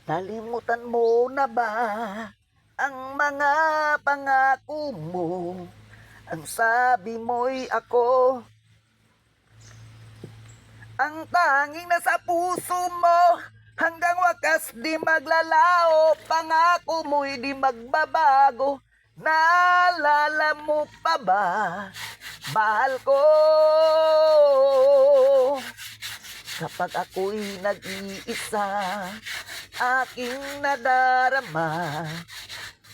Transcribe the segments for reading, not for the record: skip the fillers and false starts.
Nalimutan mo na ba ang mga pangako mo? Ang sabi mo'y ako ang tanging nasa puso mo. Hanggang wakas di maglalao, pangako mo'y di magbabago. Naalala mo pa ba, mahal ko? Kapag ako'y nag-iisa, aking nadarama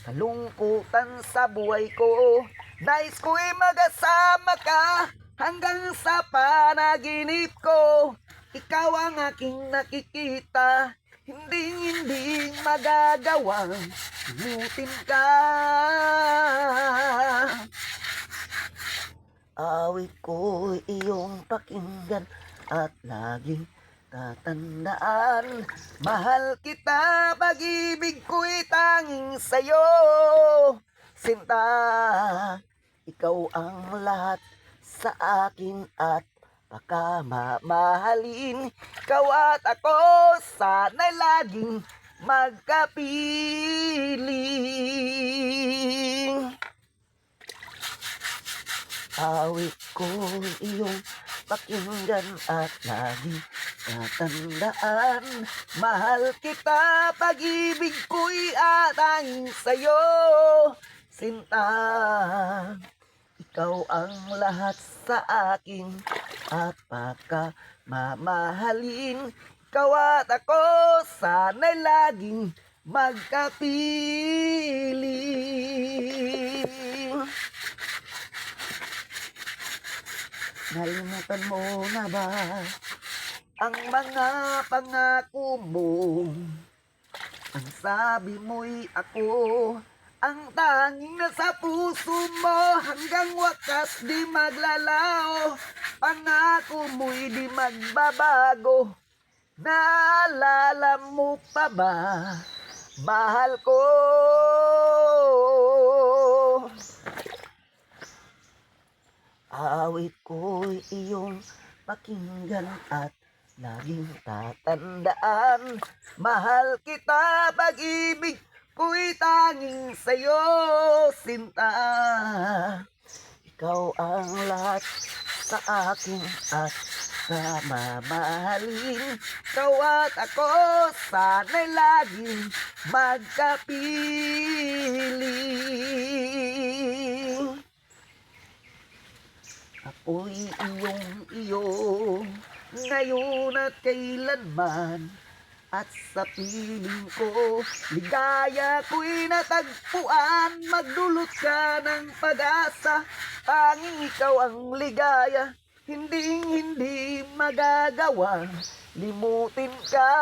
kalungkutan sa buhay ko. Nais ko'y magasama ka hanggang sa panaginip ko. Ikaw ang aking nakikita, hindi magagawang limutin ka. Awit ko iyong pakinggan at laging tatandaan. Mahal kita, pag-ibig ko'y tanging sa'yo. Sinta, ikaw ang lahat sa akin at pakamamahalin. Ikaw at ako, sana'y laging magkapiling. Awit ko iyong pakinggan at laging tatandaan. Mahal kita, pag-ibig ko'y atanging sa'yo. Sinta, ikaw ang lahat sa akin at pagkamamahalin. Ikaw at ako, sana'y laging magkapiling. Nalimutan mo na ba ang mga pangako mo? Ang sabi mo'y ako ang tanging nasa puso mo. Hanggang wakas di maglalao, pangako mo'y di magbabago. Naalala mo pa ba, mahal ko? Awit ko'y iyong pakinggan at laging tatandaan. Mahal kita, pag-ibig ko'y tanging sa'yo. Sinta, ikaw ang lahat sa akin at sa mamahalin. Ikaw at ako, sana'y laging magkapiling. Ako'y iyo ngayon at kailanman. At sa piling ko, ligaya ko'y natagpuan. Magdulot ka ng pag-asa, tanging ikaw ang ligaya. Hindi magagawang limutin ka.